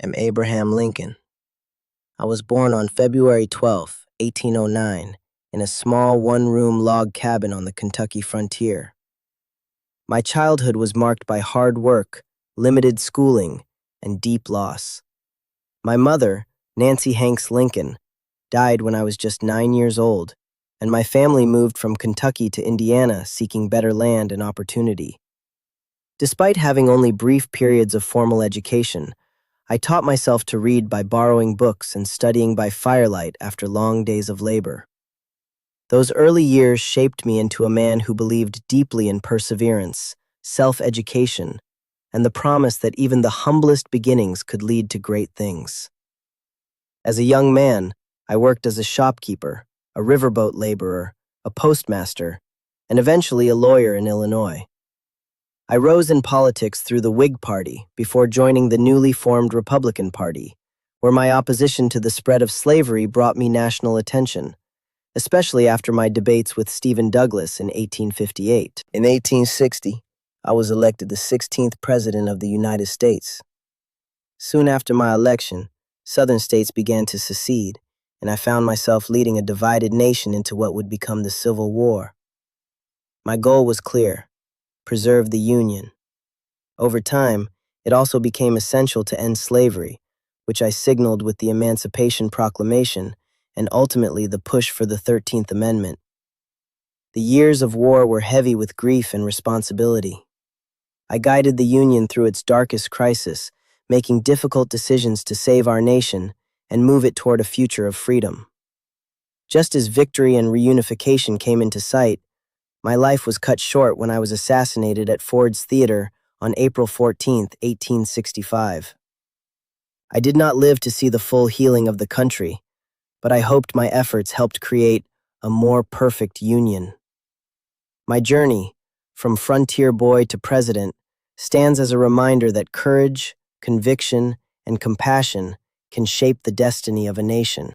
am Abraham Lincoln. I was born on February 12, 1809, in a small one-room log cabin on the Kentucky frontier. My childhood was marked by hard work, limited schooling, and deep loss. My mother, Nancy Hanks Lincoln, died when I was just 9 years old, and my family moved from Kentucky to Indiana seeking better land and opportunity. Despite having only brief periods of formal education, I taught myself to read by borrowing books and studying by firelight after long days of labor. Those early years shaped me into a man who believed deeply in perseverance, self-education, and the promise that even the humblest beginnings could lead to great things. As a young man, I worked as a shopkeeper, a riverboat laborer, a postmaster, and eventually a lawyer in Illinois. I rose in politics through the Whig Party before joining the newly formed Republican Party, where my opposition to the spread of slavery brought me national attention, especially after my debates with Stephen Douglas in 1858. In 1860, I was elected the 16th President of the United States. Soon after my election, Southern states began to secede, and I found myself leading a divided nation into what would become the Civil War. My goal was clear: preserve the Union. Over time, it also became essential to end slavery, which I signaled with the Emancipation Proclamation and ultimately the push for the 13th Amendment. The years of war were heavy with grief and responsibility. I guided the Union through its darkest crisis, making difficult decisions to save our nation and move it toward a future of freedom. Just as victory and reunification came into sight, my life was cut short when I was assassinated at Ford's Theater on April 14, 1865. I did not live to see the full healing of the country, but I hoped my efforts helped create a more perfect union. My journey, from frontier boy to president, stands as a reminder that courage, conviction, and compassion can shape the destiny of a nation.